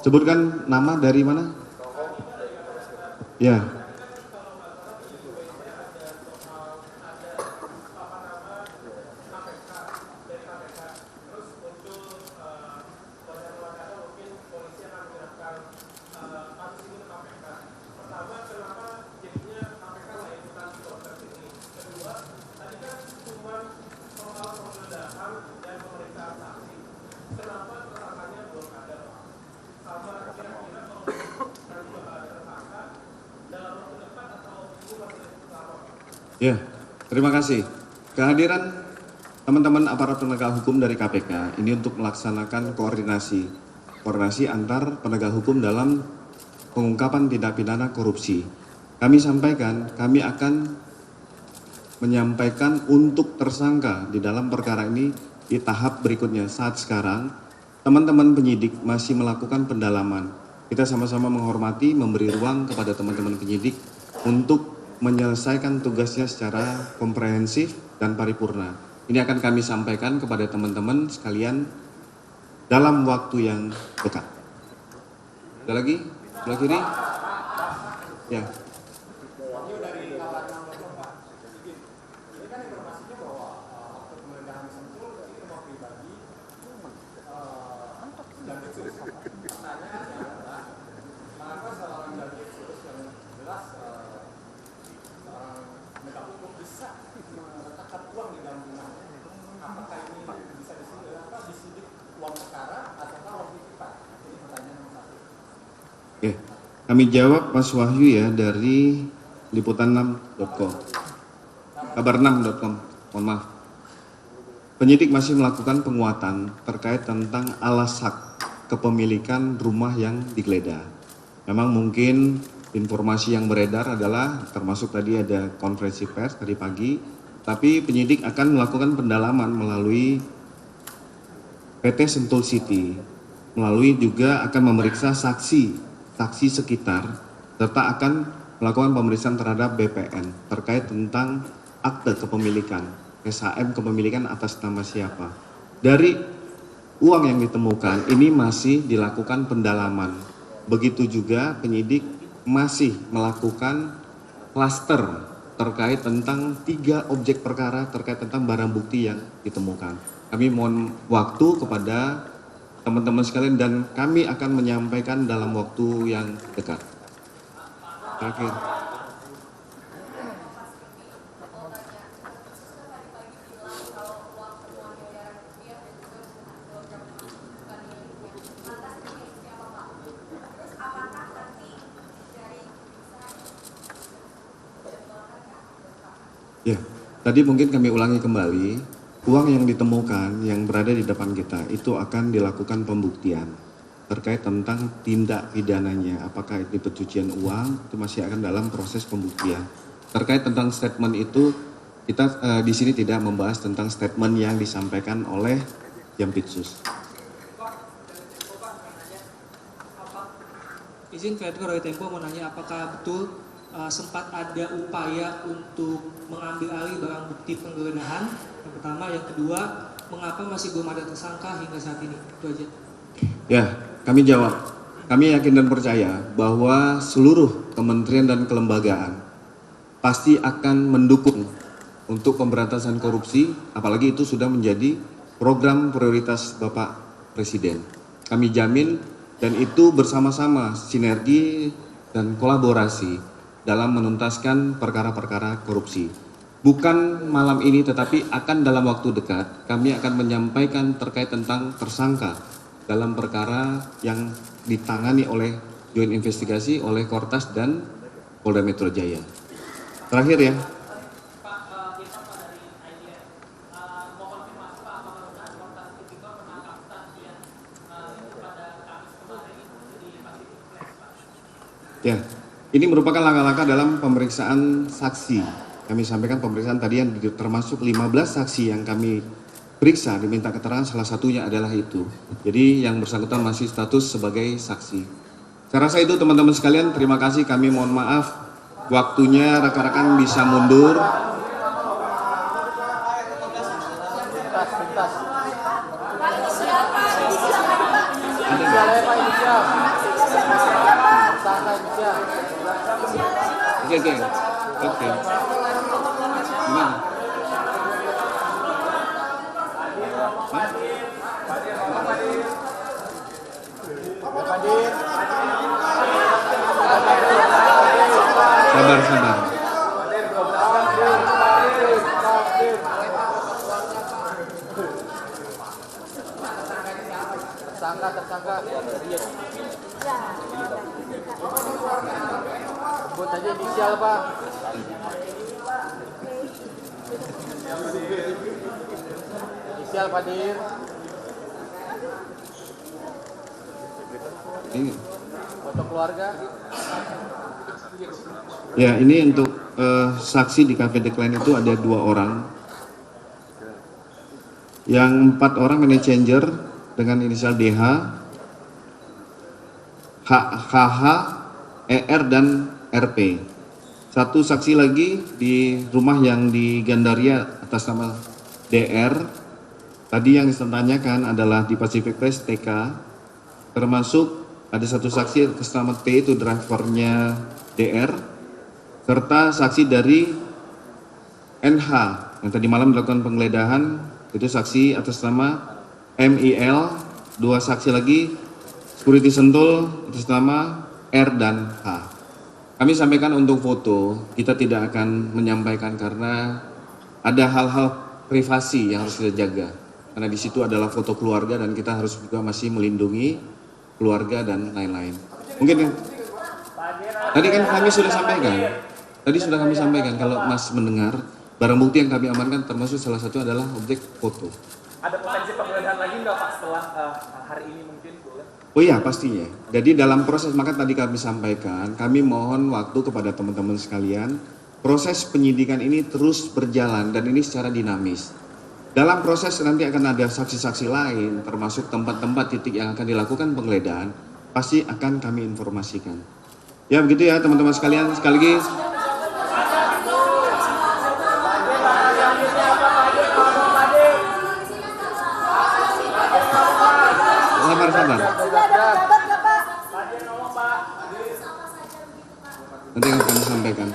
Sebutkan nama dari mana? Ya. Ya, terima kasih. Kehadiran teman-teman aparat penegak hukum dari KPK ini untuk melaksanakan koordinasi antar penegak hukum dalam pengungkapan tindak pidana korupsi. Kami sampaikan, kami akan menyampaikan untuk tersangka di dalam perkara ini di tahap berikutnya. Saat sekarang, teman-teman penyidik masih melakukan pendalaman. Kita sama-sama menghormati, memberi ruang kepada teman-teman penyidik untuk menyelesaikan tugasnya secara komprehensif dan paripurna. Ini akan kami sampaikan kepada teman-teman sekalian dalam waktu yang dekat. Ada lagi? Sebelah kiri? Ya. Oke, kami jawab Mas Wahyu ya dari liputan6.com, kabar6.com, mohon maaf. Penyidik masih melakukan penguatan terkait tentang alas hak kepemilikan rumah yang digeledah. Memang mungkin informasi yang beredar adalah termasuk tadi ada konferensi pers tadi pagi, tapi penyidik akan melakukan pendalaman melalui PT Sentul City, melalui juga akan memeriksa saksi sekitar, serta akan melakukan pemeriksaan terhadap BPN terkait tentang akte kepemilikan, SHM kepemilikan atas nama siapa. Dari uang yang ditemukan ini masih dilakukan pendalaman. Begitu juga penyidik masih melakukan klaster terkait tentang 3 objek perkara terkait tentang barang bukti yang ditemukan. Kami mohon waktu kepada teman-teman sekalian dan kami akan menyampaikan dalam waktu yang dekat. Terakhir. Ya, tadi mungkin kami ulangi kembali. Uang yang ditemukan yang berada di depan kita itu akan dilakukan pembuktian terkait tentang tindak pidananya. Apakah itu pencucian uang, itu masih akan dalam proses pembuktian. Terkait tentang statement itu, kita di sini tidak membahas tentang statement yang disampaikan oleh Jampitsus. Izin Fedro dari Tempo mau nanya apakah betul sempat ada upaya untuk mengambil alih barang bukti penggeledahan, yang pertama. Yang kedua, mengapa masih belum ada tersangka hingga saat ini? Itu aja. Ya, kami jawab. Kami yakin dan percaya bahwa seluruh kementerian dan kelembagaan pasti akan mendukung untuk pemberantasan korupsi, apalagi itu sudah menjadi program prioritas Bapak Presiden. Kami jamin dan itu bersama-sama sinergi dan kolaborasi dalam menuntaskan perkara-perkara korupsi. Bukan malam ini tetapi akan dalam waktu dekat kami akan menyampaikan terkait tentang tersangka dalam perkara yang ditangani oleh Joint Investigasi oleh Kortas dan Polda Metro Jaya. Terakhir ya. Ya, ini merupakan langkah-langkah dalam pemeriksaan saksi. Kami sampaikan pemeriksaan tadi yang termasuk 15 saksi yang kami periksa, diminta keterangan, salah satunya adalah itu. Jadi yang bersangkutan masih status sebagai saksi. Saya rasa itu teman-teman sekalian, terima kasih, kami mohon maaf waktunya rekan-rekan bisa mundur. Ada nggak? Oke. Gimana? Sabar. Tersangka. Sebut aja inisial, Pak. Inisial, Pak Dir. Ini. Foto keluarga. Ya, ini untuk saksi di Cafe Decline itu ada 2 orang. Yang 4 orang money changer dengan inisial DH, HH, ER, dan RP. 1 saksi lagi di rumah yang di Gandaria atas nama DR. Tadi yang ditanyakan adalah di Pacific Place TK, termasuk ada 1 saksi atas nama T, itu drivernya DR, serta saksi dari NH yang tadi malam dilakukan penggeledahan, itu saksi atas nama MIL, 2 saksi lagi security Sentul atas nama R dan H. Kami sampaikan untuk foto, kita tidak akan menyampaikan karena ada hal-hal privasi yang harus kita jaga. Karena di situ adalah foto keluarga dan kita harus juga masih melindungi keluarga dan lain-lain. Mungkin tadi kan kami sudah sampaikan. Tadi sudah kami sampaikan kalau Mas mendengar, barang bukti yang kami amankan termasuk salah satu adalah objek foto. Ada potensi penggeledahan lagi nggak Pak setelah hari ini mungkin boleh? Oh iya pastinya. Jadi dalam proses, maka tadi kami sampaikan, kami mohon waktu kepada teman-teman sekalian. Proses penyidikan ini terus berjalan dan ini secara dinamis. Dalam proses nanti akan ada saksi-saksi lain, termasuk tempat-tempat titik yang akan dilakukan penggeledahan, pasti akan kami informasikan. Ya begitu ya teman-teman sekalian, sekali lagi. Sabar. Nanti akan kami sampaikan.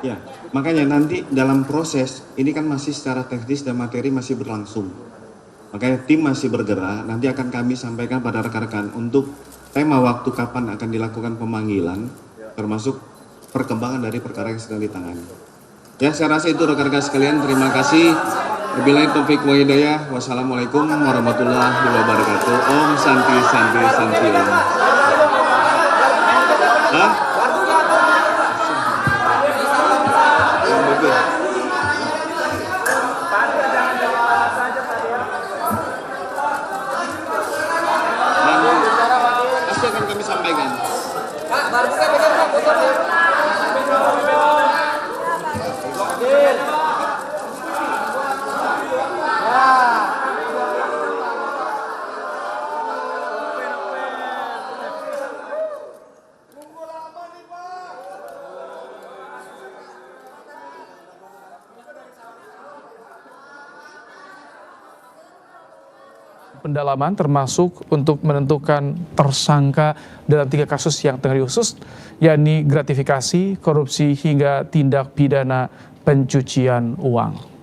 Ya, makanya nanti dalam proses ini kan masih secara teknis dan materi masih berlangsung. Makanya tim masih bergerak, nanti akan kami sampaikan pada rekan-rekan untuk tema waktu kapan akan dilakukan pemanggilan, termasuk perkembangan dari perkara yang sedang ditangani. Ya, saya rasa itu rekan-rekan sekalian, terima kasih. Wabillahi taufiq wa hidayah. Wassalamualaikum warahmatullahi wabarakatuh. Om Santi Om. Hah? Pasti akan kami sampaikan. Pak, baru buka pegang Pak fotonya. Pendalaman termasuk untuk menentukan tersangka dalam 3 kasus yang tengah diusut, yakni gratifikasi, korupsi, hingga tindak pidana pencucian uang.